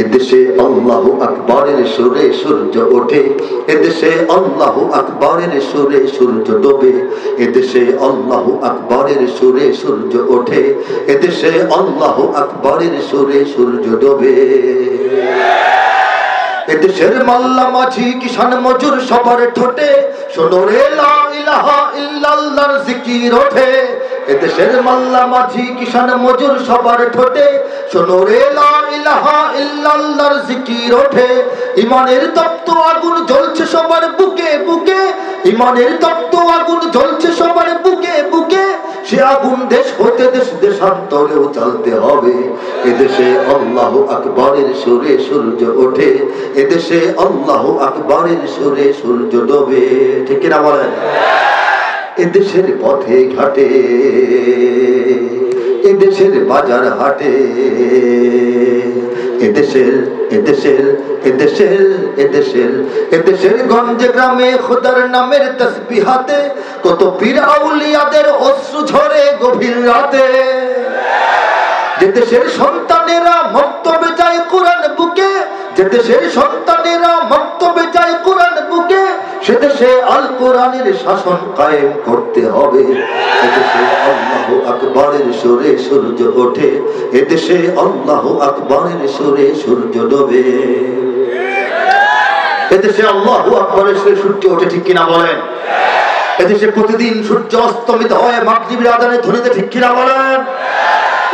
এদেশে আল্লাহু আকবরের সুরে সূর্য ওঠে, এদেশে আল্লাহু আকবরের সুরে সূর্য ডোবে, এদেশে আল্লাহু আকবরের সুরে সূর্য ওঠে, এদেশে আল্লাহু আকবরের সুরে সূর্য ডোবে। এদেশের মাল্লা মাঝি কিষান মজুর সবার ঠোঁটে শোনো রে লা ইলাহা ইল্লাল্লাহর জিকির ওঠে। এদেশের মাল্লা মাঝি কিষান মজুর সবার ঠোঁটে শোনো রে লা ইলাহা ইল্লাল্লাহর জিকির ওঠে। ইমানের তপ্ত আগুন জ্বলছে সবার বুকে বুকে, ইমানের তপ্ত আগুন জ্বলছে সবার বুকে বুকে, সে আগুন দেশ হতে দেশ দেশান্তরেও চলতে হবে। এদেশে আল্লাহু আকবরের সুরে সূর্য ওঠে, এদেশে আল্লাহু আকবরের সুরে সূর্য ডোবে। ঠিক না বলেন? এদেশের পথে ঘাটে, এদেশের বাজার হাটে, এদেশের এদেশের এদেশের এদেশের এদেশের গঞ্জে গ্রামে খোদার নামের তাসবিহাতে কত পীর আউলিয়াদের অশ্রু ঝরে গভীর রাতে। যে দেশের সন্তানেরা মক্তবে যায় কোরআন বুকে, যে দেশের সন্তানেরা মক্তবে যায় কোরআন বুকে, সে দেশে আল কোরআনের শাসন কায়েম করতে হবে। এদেশে আল্লাহু আকবরের সুরে সূর্য ওঠে, এদেশে আল্লাহু আকবরের সুরে সূর্য ডোবে। এদেশে আল্লাহু আকবরের সুরে সূর্য ওঠে, ঠিক কিনা বলেন? এদেশে প্রতিদিন সূর্য অস্তমিত হয় মাগরিবের আযানের ধ্বনিতে, ঠিক কিনা বলেন?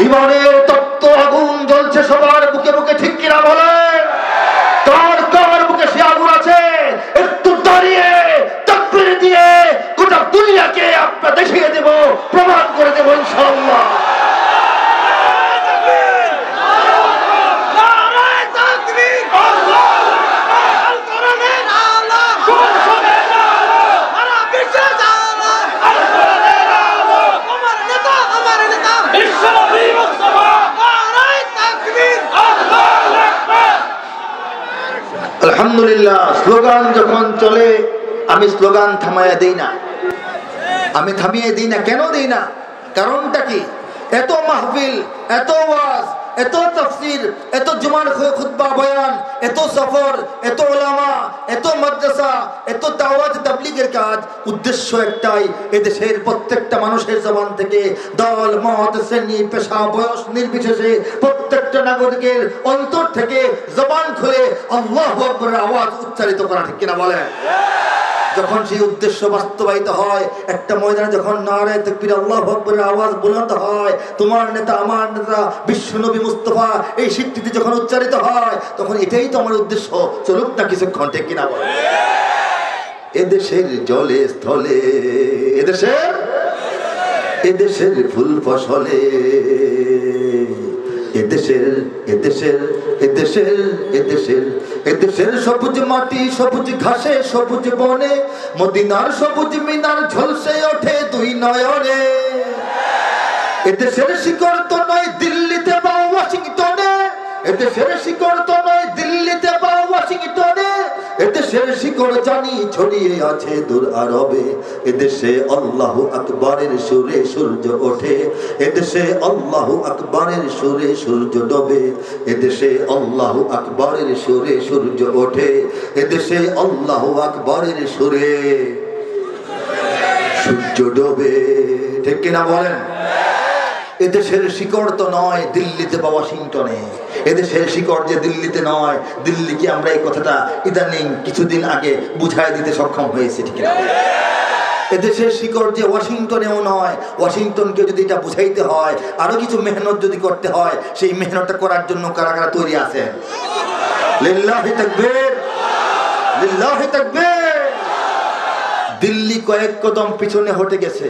ইমানের তপ্ত আগুন জ্বলছে সবার বুকে বুকে, ঠিক কিনা বলেন? কার কার বুকে সে আগুন আছে একটু দাঁড়িয়ে তাকবীর দিয়ে গোটা দুনিয়াকে আমরা দেখিয়ে দেব, প্রমাণ করে দেব ইনশাআল্লাহ। আলহামদুলিল্লাহ। স্লোগান যখন চলে আমি স্লোগান থামাইয়া দেই না, আমি থামিয়ে দিই না। কেন দিই না? কারণটা কি? এত মাহফিল, এত ওয়াজ, এত তাফসীর, এত জুমার খুতবা বয়ান, এত সফর, এত উলামা, এত মাদ্রাসা, এত দাওয়াত তাবলীগের কাজ, উদ্দেশ্য একটাই, এদেশের প্রত্যেকটা মানুষের জবান থেকে দল মত শ্রেণী পেশা বয়স নির্বিশেষে প্রত্যেকটা নাগরিকের অন্তর থেকে জবান খুলে আল্লাহু আকবার আওয়াজ উচ্চারিত করা, ঠিক কিনা বলেন? যখন সেই উদ্দেশ্য বাস্তবায়িত হয়, একটা ময়দানে যখন নারে তাকবীর আল্লাহু আকবারের আওয়াজ বুলন্দ হয়, তোমার নেতা আমার নেতা বিশ্ব নবী মুস্তাফা এই স্বীকৃতি যখন উচ্চারিত হয়, তখন এটাই তো আমার উদ্দেশ্য। চলুক না কিছুক্ষণ, ঠিক কিনা বলেন? এদেশের জলে স্থলে, এদেশের এদেশের ফুল ফসলে, এদেশের এদেশের এদেশের এদেশের এদেশের সবুজ মাটি সবুজ ঘাসে সবুজ বনে, মদিনার সবুজ মিনার ঝলসে ওঠে দুই নয়নে। এদেশের শিকড় তো নয় দিল্লিতে বা ওয়াশিংটনে, এদেশের শিকড় তো নয় দিল্লিতে বা ওয়াশিংটনে, এদেশের শিকড় জানি ছড়িয়ে আছে দূর আরবে। এদেশে আল্লাহু আকবরের সুরে সূর্য ওঠে, এদেশে আল্লাহু আকবরের সুরে সূর্য ডোবে। এদেশে আল্লাহু আকবরের সুরে সূর্য ওঠে, এদেশে আল্লাহু আকবরের সুরে সূর্য ডোবে। ঠিক কিনা বলেন? এদেশের শিকড় তো নয় দিল্লিতে বা ওয়াশিংটনে, এদেশের শিকড় যে দিল্লিতে নয়, দিল্লিকে আমরা এই কথাটা ইদানিং কিছুদিন আগে বুঝাই দিতে সক্ষম হয়েছে, ঠিক না? এদেশের শিকড় যে ওয়াশিংটনেও নয়, ওয়াশিংটনকে যদি এটা বুঝাইতে হয়, আরো কিছু মেহনত যদি করতে হয়, সেই মেহনতটা করার জন্য কারা কারা তৈরি আছে? লিল্লাহি তাকবীর, লিল্লাহি তাকবীর। দিল্লি কয়েক কদম পিছনে হটে গেছে,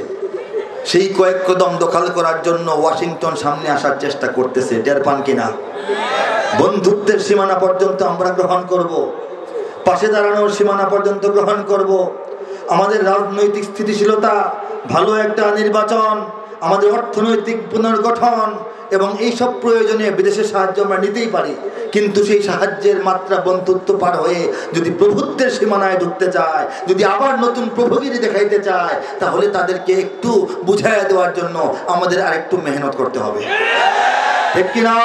সেই কয়েক কদম দখল করার জন্য ওয়াশিংটন সামনে আসার চেষ্টা করতেছে। টের পান কিনা? বন্ধুত্বের সীমানা পর্যন্ত আমরা গ্রহণ করব, পাশে দাঁড়ানোর সীমানা পর্যন্ত গ্রহণ করব, আমাদের রাজনৈতিক স্থিতিশীলতা, ভালো একটা নির্বাচন, আমাদের অর্থনৈতিক পুনর্গঠন এবং এইসব প্রয়োজনে বিদেশের সাহায্য আমরা নিতেই পারি, কিন্তু সেই সাহায্যের মাত্রা বন্ধুত্ব পার হয়ে যদি প্রভুত্বের সীমানায় ঢুকতে চায়, যদি আবার নতুন প্রভুগিরি দেখাইতে চায়, তাহলে তাদেরকে একটু বুঝাইয়া দেওয়ার জন্য আমাদের আরেকটু মেহনত করতে হবে, ঠিক কিনা?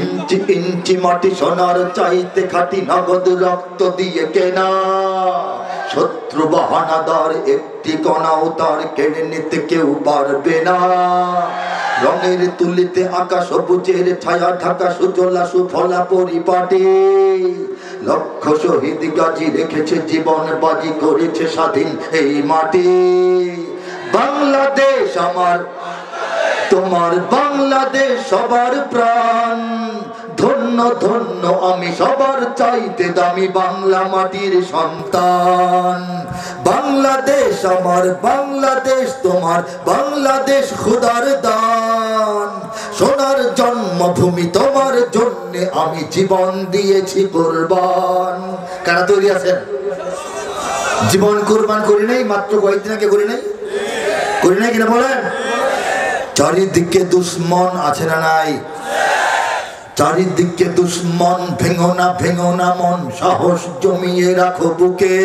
ইঞ্চি ইঞ্চি ইঞ্চি মাটি সোনার চাইতে খাটি, নগদ রক্ত দিয়ে কেনা। শত্রু বাহানাদার একটি কণাও তার কেড়ে নিতে কেউ পারবে না। রঙের তুলিতে আকাশ সবুজের ছায়া ঢাকা সুজলা সুফলা পরিপাটি। লক্ষ শহীদ গাজী রেখেছে জীবন বাজি, করেছে স্বাধীন এই মাটি। বাংলাদেশ আমার, তোমার বাংলাদেশ সবার প্রাণ। ধন্য ধন্য আমি সবার চাইতে দামি বাংলা মাটির সন্তান। বাংলাদেশ আমার, বাংলাদেশ তোমার, বাংলাদেশ খোদার দান। সোনার জন্মভূমি তোমার জন্যে আমি জীবন দিয়েছি কুরবান। কারা তৈরি আছেন? জীবন কুরবান করি নাই, মাত্র কয়েকদিন আগে করি নাই, করি নাই কিনা বলেন? চারিদিকে দুশ্মন আছে না নাই? চারিদিকে দুশ্মন, ভেঙো না ভেঙো না মন, সাহস জমিয়ে রাখো বুকে।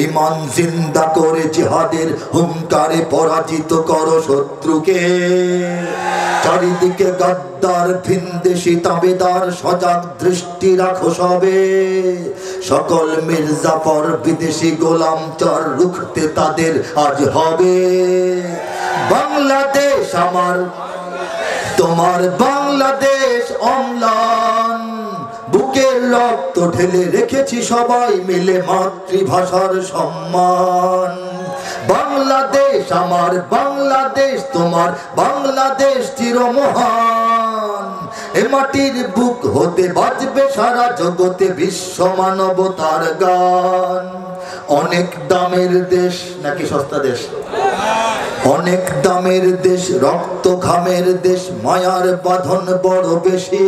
ইমান জিন্দা করে জিহাদের হুঙ্কারে পরাজিত করো শত্রুকে। চারিদিকে গাদ্দার ভিনদেশি তাবেদার, সজাগ দৃষ্টি রাখো সবে। সকল মির্জাফর বিদেশি গোলাম চর, রুখতে তাদের আজ হবে। বাংলাদেশ আমার, তোমার বাংলাদেশ অম্লান। বুকের রক্ত ঢেলে রেখেছি সবাই মিলে মাতৃভাষার সম্মান। বাংলাদেশ আমার, বাংলাদেশ তোমার, বাংলাদেশ চিরমহান। এ মাটির বুক হতে বাজবে সারা জগতে বিশ্ব মানবতার গান। অনেক দামের দেশ নাকি সস্তা দেশ? অনেক দামের দেশ, রক্ত ঘামের দেশ, মায়ার বাঁধন বড় বেশি।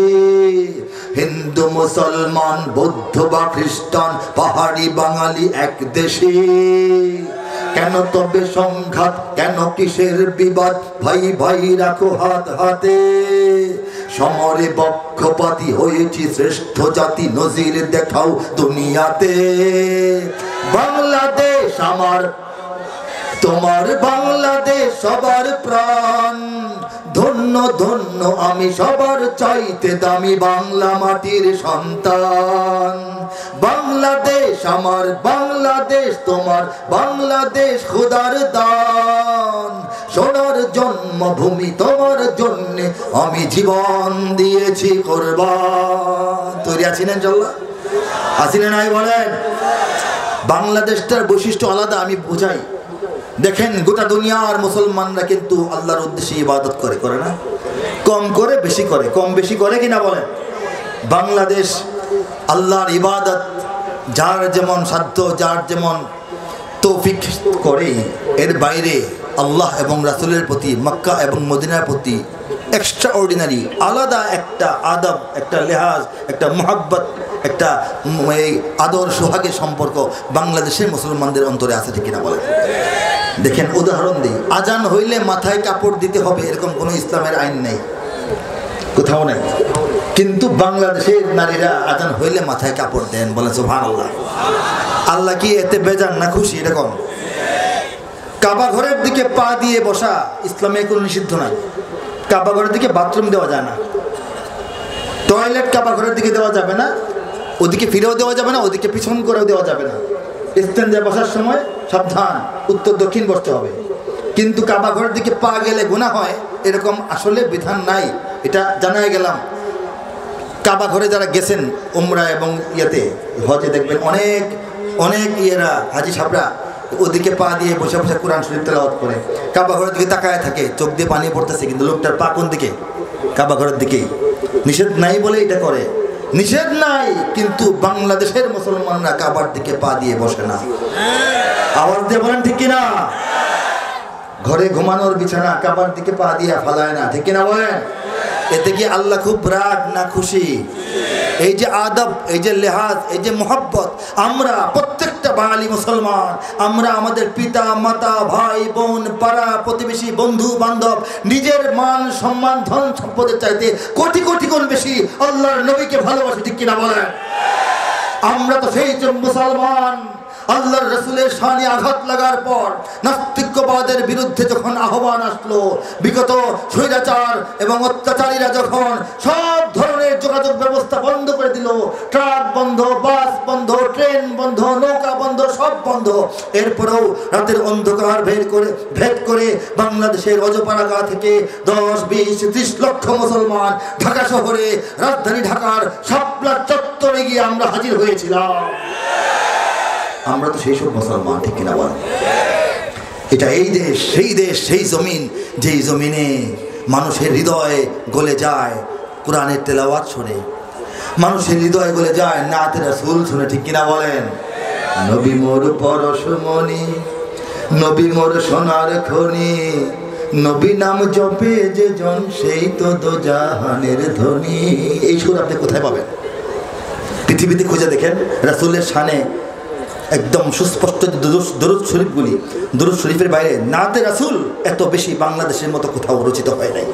হিন্দু মুসলমান বৌদ্ধ বা খ্রিস্টান, পাহাড়ি বাঙালি এক দেশে। কেন তবে সংঘাত, কেন কিসের বিবাদ? ভাই ভাই রাখো হাত হাতে। সমরে পক্ষপাতী হয়েছি শ্রেষ্ঠ জাতি, নজির দেখাও দুনিয়াতে। বাংলাদেশ আমার, তোমার বাংলাদেশ সবার প্রাণ। ধন্য ধন্য আমি সবার চাইতে দামি বাংলা মাটির সন্তান। বাংলাদেশ আমার, বাংলাদেশ তোমার, বাংলাদেশ খোদার দান। সোনার জন্মভূমি তোমার জন্যে আমি জীবন দিয়েছি কুরবান। তৈরি আছি না ইনশাআল্লাহ? আছি না নাই বলেন? বাংলাদেশটার বৈশিষ্ট্য আলাদা, আমি বোঝাই। দেখেন গোটা দুনিয়ার মুসলমানরা কিন্তু আল্লাহর উদ্দেশ্যে ইবাদত করে, করে না? কম করে বেশি করে, কম বেশি করে কিনা বলেন? বাংলাদেশ আল্লাহর ইবাদত যার যেমন সাধ্য, যার যেমন তৌফিক করে, এর বাইরে আল্লাহ এবং রাসূলের প্রতি, মক্কা এবং মদিনার প্রতি এক্সট্রা অর্ডিনারি আলাদা একটা আদব, একটা লেহাজ, একটা মোহাব্বত, একটা আদর সোহাগের সম্পর্ক বাংলাদেশের মুসলমানদের অন্তরে আছে, ঠিক কিনা বলেন? দেখেন উদাহরণ দিই, আজান হইলে মাথায় কাপড় দিতে হবে এরকম কোনো ইসলামের আইন নেই, কোথাও নেই। কিন্তু বাংলাদেশের নারীরা আজান হইলে মাথায় কাপড় দেন, বলেন সুবহানাল্লাহ। আল্লাহ কি এতে বেজান না খুশি? এরকম কাবা ঘরের দিকে পা দিয়ে বসা ইসলামে কোনো নিষিদ্ধ নাই। কাবা ঘরের দিকে বাথরুম দেওয়া যায় না, টয়লেট কাবা ঘরের দিকে দেওয়া যাবে না, ওদিকে ফিরেও দেওয়া যাবে না, ওদিকে পিছন করেও দেওয়া যাবে না। স্ট্যান্ডে বসার সময় সাবধান, উত্তর দক্ষিণ বসতে হবে। কিন্তু কাবা ঘরের দিকে পা গেলে গুনাহ হয় এরকম আসলে বিধান নাই, এটা জানাই গেলাম। কাবা ঘরে যারা গেছেন উমরা এবং ইয়েতে হজে, দেখবেন অনেক অনেক ইয়েরা হাজি সাহেবরা ওদিকে পা দিয়ে বসে বসে কোরআন শরীফ তেলাওয়াত করে, কাবা ঘরের দিকে তাকায় থাকে, চোখ দিয়ে পানি পড়তেছে, কিন্তু লোকটার পা কোন দিকে? কাবা ঘরের দিকেই। নিষেধ নাই বলে এটা করে, নিষেধ নাই, কিন্তু বাংলাদেশের মুসলমানরা কাবার দিকে পা দিয়ে বসে না। আওয়াজ দিয়ে বলেন ঠিক কিনা? ঘরে ঘুমানোর বিছানা কাবার দিকে পা দিয়ে ফালায় না, ঠিক কিনা বলেন? এতে কি আল্লাহ খুব রাগ না খুশি? এই যে আদব, এই যে লেহাজ, এই যে মোহাব্বত, আমরা প্রত্যেকটা বাঙালি মুসলমান, আমরা আমাদের পিতা মাতা, ভাই বোন, পাড়া প্রতিবেশী, বন্ধু বান্ধব, নিজের মান সম্মান ধন সম্পদের চাইতে কোটি কোটি গুণ বেশি আল্লাহর নবীকে ভালোবাসি, ঠিক কিনা বলেন? আমরা তো সেই মুসলমান, আল্লাহর রাসূলের শানে আঘাত লাগার পর নাস্তিক্যবাদের বিরুদ্ধে যখন আহ্বান আসলো, বিগত স্বৈরাচার এবং অত্যাচারীরা যখন সব ধরনের যোগাযোগ ব্যবস্থা বন্ধ করে দিল, ট্রাক বন্ধ, বাস বন্ধ, ট্রেন বন্ধ, নৌকা বন্ধ, সব বন্ধ, এরপরেও রাতের অন্ধকার ভেদ করে বাংলাদেশের অজপাড়াগা থেকে 10, 20, 30 লক্ষ মুসলমান ঢাকা শহরে, রাজধানী ঢাকার শাপলা চত্বরে গিয়ে আমরা হাজির হয়েছিলাম। আমরা তো সেই সব মুসলমান, ঠিক কিনা বল? এটা এই দেশ, সেই জমিন, যেই জমিনে মানুষের হৃদয়ে গলে যায় কোরআনের তেলাওয়াত শুনে, মানুষের হৃদয় গলে যায় নাতে রাসূল শুনে, ঠিক কিনা বলেন? নবী মোর পরশমণি, নবী মোর সোনার খনি, নবী নাম জপে যে জন সেই তো দোজাহানের ধনী। এই সুর আপনি কোথায় পাবেন? পৃথিবীতে খুঁজে দেখেন রাসূলের শানে একদম সুস্পষ্ট দরুদ শরীফগুলি, দরুদ শরীফের বাইরে নাতে রাসূল এত বেশি বাংলাদেশের মতো কোথাও রচিত হয় নাই,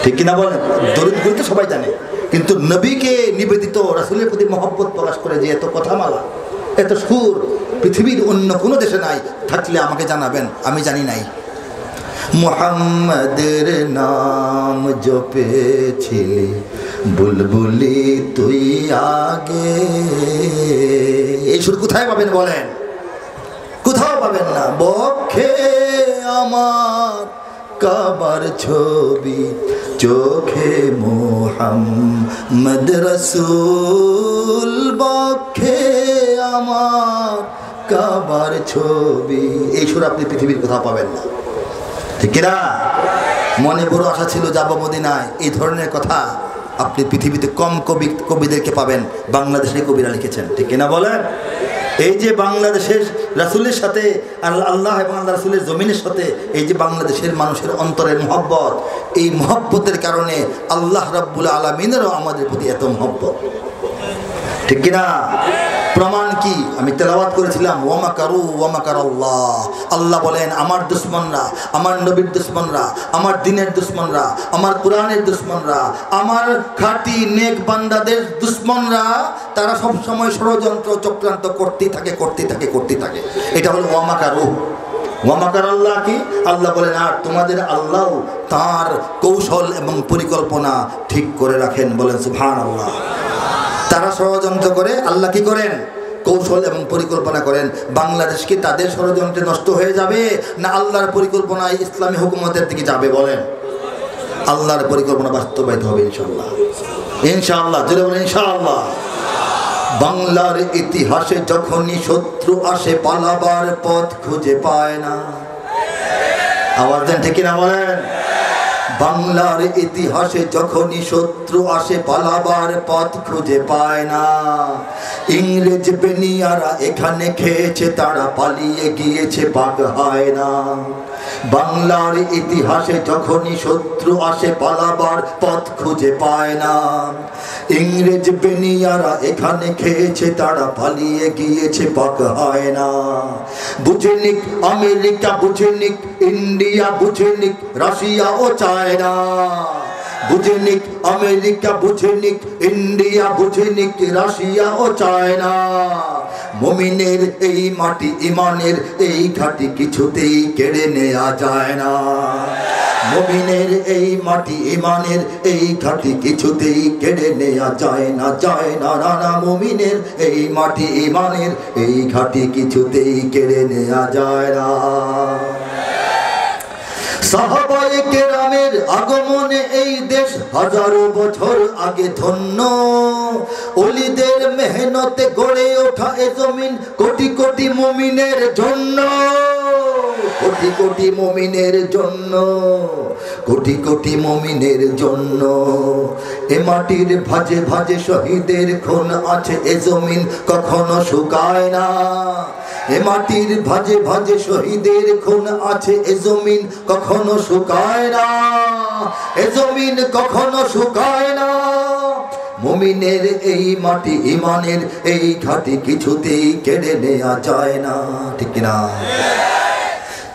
ঠিক কিনা বলেন? দরুদগুলি তো সবাই জানে, কিন্তু নবীকে নিবেদিত রাসূলের প্রতি মহব্বত প্রকাশ করে যে এত কথামালা, এত সুর পৃথিবীর অন্য কোনো দেশে নাই। থাকলে আমাকে জানাবেন, আমি জানি নাই। মুহাম্মাদের নাম জপেছিলি বুলবুলি তুই আগে, এই সুর কোথায় পাবেন বলেন? কোথাও পাবেন না। বক্ষে আমার কাবার ছবি, চোখে মুহাম্মদ রাসূল, বক্ষে আমার কাবার ছবি, এই সুর আপনি পৃথিবীর কোথাও পাবেন না, ঠিক কিনা? মনে বড় আশা ছিল যাব মদিনায়, এই ধরনের কথা আপনি পৃথিবীতে কম কবিদেরকে পাবেন, বাংলাদেশের কবিরা লিখেছেন, ঠিক কিনা বলেন? এই যে বাংলাদেশের রাসূলের সাথে আল্লাহ এবং আল্লাহ রাসূলের জমিনের সাথে এই যে বাংলাদেশের মানুষের অন্তরের মহব্বত, এই মহব্বতের কারণে আল্লাহ রাব্বুল আলামিনেরও আমাদের প্রতি এত মহব্বত, ঠিক কিনা? প্রমাণ কি? আমি তেলাওয়াত করেছিলাম, ওয়ামাকারু ওয়ামাকারাল্লাহ। আল্লাহ বলেন আমার দুশমনরা, আমার নবীর দুশমনরা, আমার দ্বীনের দুশমনরা, আমার কোরআনের দুশমনরা, আমার খাঁটি নেক বান্দাদের দুশমনরা, তারা সব সময় ষড়যন্ত্র চক্রান্ত করতেই থাকে। এটা হলো ওয়ামাকারু। ওয়ামাকারাল্লাহ কি? আল্লাহ বলেন আর তোমাদের আল্লাহ তার কৌশল এবং পরিকল্পনা ঠিক করে রাখেন, বলেন সুবহানাল্লাহ। তারা ষড়যন্ত্র করে, আল্লাহ কি করেন? কৌশল এবং পরিকল্পনা করেন। বাংলাদেশ কি তাদের ষড়যন্ত্রে নষ্ট হয়ে যাবে, না আল্লাহর পরিকল্পনায় ইসলামী হুকুমতের দিকে যাবে? বলেন। আল্লাহর পরিকল্পনা বাস্তবায়িত হবে ইনশাআল্লাহ, ইনশাআল্লাহ, জোরে বলেন ইনশাআল্লাহ। বাংলার ইতিহাসে যখনই শত্রু আসে পালাবার পথ খুঁজে পায় না, আওয়াজ দেন, ঠিক কিনা বলেন? বাংলার ইতিহাসে যখনই শত্রু আসে পালাবার পথ খুঁজে পায় না, ইংরেজ বেনিয়ারা এখানে খেয়েছে, তারা পালিয়ে গিয়েছে, বাগ হয় না। বাংলার ইতিহাসে যখনই শত্রু আসে পালাবার পথ খুঁজে পায় না, ইংরেজ বেনিয়ারা এখানে খেয়েছে, তারা পালিয়ে গিয়েছে, বাগ হয় না। বুঝে নিক আমেরিকা, বুঝে নিক ইন্ডিয়া, বুঝে নিক রাশিয়া ও চায়না, বুঝে নিক আমেরিকা, বুঝে নিক ইন্ডিয়া, বুঝে নিক রাশিয়া ও চায়না। মুমিনের এই মাটি ইমানের এই ঘাটি কিছুতেই কেড়ে নেওয়া যায় না। মুমিনের এই মাটি ইমানের এই ঘাটি কিছুতেই কেড়ে নেওয়া যায় না, না। মুমিনের এই মাটি ইমানের এই ঘাটি কিছুতেই কেড়ে নেওয়া যায় না। সাহাবায়ে কেরামের আগমনে এই দেশ হাজারো বছর আগে ধন্য, ওলিদের মেহনতে গড়ে ওঠা এ জমিন কোটি কোটি মুমিনের জন্য, কোটি কোটি মুমিনের জন্য, কোটি কোটি মুমিনের জন্য। এ মাটির ভাজে ভাজে শহীদের খুন আছে, এ জমিন কখনো শুকায় না। এ মাটির ভাজে ভাজে শহীদের খুন আছে, এ জমিন কখনো শুকায় না, এ জমিন কখনো শুকায় না। মুমিনের এই মাটি ইমানের এই ঘাটি কিছুতেই কেড়ে নেওয়া যায় না, ঠিক না?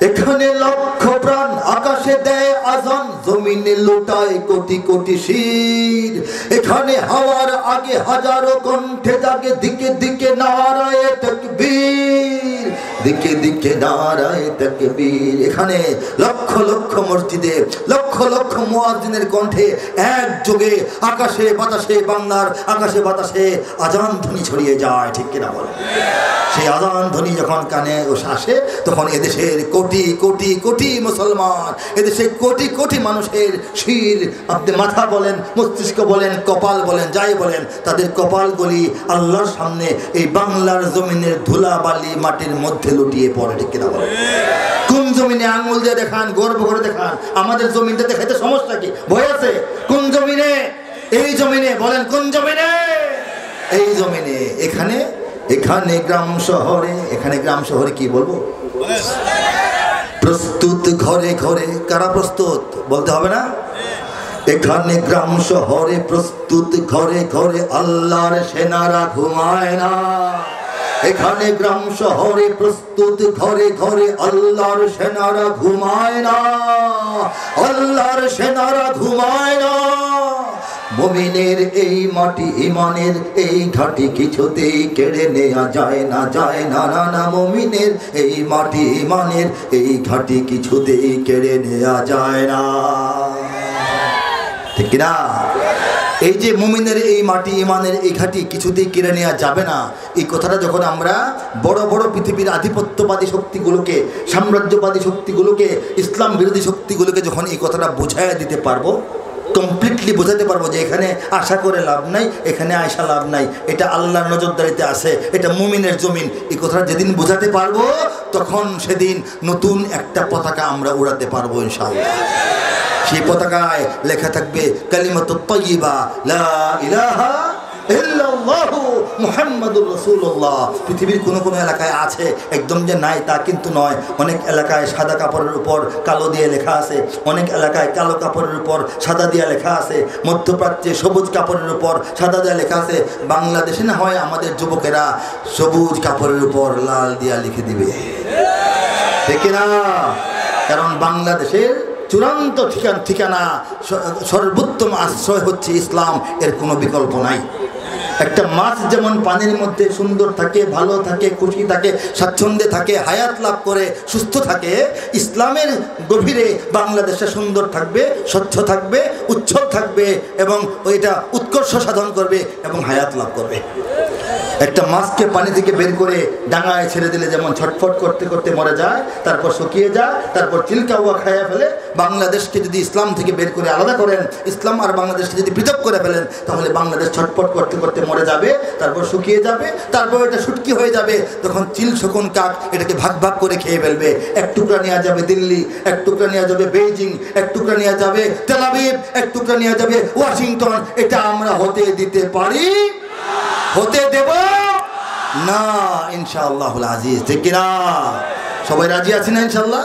এখানে লক্ষ প্রাণ আকাশে আকাশে দেয় আজান, জমিনে লুটায় কোটি কোটি শির। এখানে হাওয়ার আগে হাজারো কণ্ঠে জাগে দিকে দিকে নারায়ে তাকবীর, দিকে দিকে নারায়ে তাকবীর। এখানে লক্ষ লক্ষ মসজিদে লক্ষ লক্ষ মুয়াজ্জিনের কণ্ঠে একযোগে আকাশে বাতাসে, বাংলার আকাশে বাতাসে আজান ধ্বনি ছড়িয়ে যায়, ঠিক কিনা বলে? সেই আজান ধ্বনি যখন কানে আসে তখন এদেশের কোটি কোটি কোটি মুসলমান, এদেশের কোটি কোটি মানুষের শির, আপনি মাথা বলেন, মস্তিষ্ক বলেন, কপাল বলেন, যাই বলেন, তাদের কপালগুলি আল্লাহর সামনে এই বাংলার জমিনের ধুলাবালি মাটির মধ্যে লুটিয়ে পড়ে, ঠিক কিনা বলেন? কোন জমিনে আঙুল দিয়ে দেখান, গর্ব করে দেখান, আমাদের জমিনটা দেখাইতে সমস্যা কি, ভয় আছে? কোন জমিনে? এই জমিনে। বলেন কোন জমিনে? এই জমিনে। এখানে এখানে গ্রাম শহরে, এখানে গ্রাম শহরে কি বলবো, প্রস্তুত ঘরে ঘরে। কারা প্রস্তুত বলতে হবে না? এখানে গ্রাম শহরে প্রস্তুত ঘরে ঘরে, আল্লাহর সেনারা ঘুমায় না। এখানে গ্রাম শহরে প্রস্তুত ঘরে ঘরে, আল্লাহর সেনারা ঘুমায় না, আল্লাহর সেনারা ঘুমায় না। মুমিনের এই মাটি, ইমানের এই ঘাটি কিছুতেই কেড়ে নেওয়া যায় না, যায় না, না না। মুমিনের এই মাটি, ইমানের এই ঘাটি কিছুতেই কেড়ে নেওয়া যায় না, ঠিক না? এই যে মুমিনের এই মাটি, ইমানের এই ঘাটি কিছুতেই কেড়ে নেওয়া যাবে না, এই কথাটা যখন আমরা বড় বড় পৃথিবীর আধিপত্যবাদী শক্তিগুলোকে, সাম্রাজ্যবাদী শক্তিগুলোকে, ইসলাম বিরোধী শক্তিগুলোকে যখন এই কথাটা বোঝায় দিতে পারবো, কমপ্লিটলি বোঝাতে পারবো যে এখানে আশা করে লাভ নাই, এখানে আশা লাভ নাই, এটা আল্লাহর নজরদারিতে আছে, এটা মুমিনের জমিন, এই কথাটা যেদিন বোঝাতে পারবো তখন সেদিন নতুন একটা পতাকা আমরা উড়াতে পারবো ইনশাআল্লাহ। সেই পতাকায় লেখা থাকবে কালিমাতুত তাইয়্যিবা, লা ইলাহা ইল্লাল্লাহু মুহাম্মাদুর রাসূলুল্লাহ। পৃথিবীর কোনো কোনো এলাকায় আছে, একদম যে নাই তা কিন্তু নয়। অনেক এলাকায় সাদা কাপড়ের উপর কালো দিয়ে লেখা আছে, অনেক এলাকায় কালো কাপড়ের উপর সাদা দিয়ে লেখা আছে, মধ্যপ্রাচ্যে সবুজ কাপড়ের উপর সাদা দিয়ে লেখা আছে। বাংলাদেশে না হয় আমাদের যুবকেরা সবুজ কাপড়ের উপর লাল দিয়া লিখে দিবে, ঠিক না? কারণ বাংলাদেশের চূড়ান্ত ঠিকানা, সর্বোত্তম আশ্রয় হচ্ছে ইসলাম, এর কোনো বিকল্প নাই। একটা মাছ যেমন পানির মধ্যে সুন্দর থাকে, ভালো থাকে, খুশি থাকে, স্বাচ্ছন্দ্যে থাকে, হায়াত লাভ করে, সুস্থ থাকে, ইসলামের গভীরে বাংলাদেশে সুন্দর থাকবে, স্বচ্ছ থাকবে, উচ্ছল থাকবে এবং ওইটা উৎকর্ষ সাধন করবে এবং হায়াত লাভ করবে। একটা মাছকে পানি থেকে বের করে ডাঙায় ছেড়ে দিলে যেমন ছটফট করতে করতে মরে যায়, তারপর শুকিয়ে যায়, তারপর চিলকাউয়া খাইয়া ফেলে, বাংলাদেশকে যদি ইসলাম থেকে বের করে আলাদা করেন, ইসলাম আর বাংলাদেশকে যদি পৃথক করে ফেলেন, তাহলে বাংলাদেশ ছটফট করতে করতে মরে যাবে, তারপর শুকিয়ে যাবে, তারপর এটা শুটকি হয়ে যাবে। তখন চিল শকুন কাক এটাকে ভাগ ভাগ করে খেয়ে ফেলবে। এক টুকরা নেওয়া যাবে দিল্লি, এক টুকরা নেওয়া যাবে বেইজিং, এক টুকরা নেওয়া যাবে তেল আবিব, এক টুকরা নেওয়া যাবে ওয়াশিংটন। এটা আমরা হতে দিতে পারি? হতে দেব না ইনশাআল্লাহুল আজিজ, ঠিক কিনা? সবাই রাজি আছেন ইনশাআল্লাহ?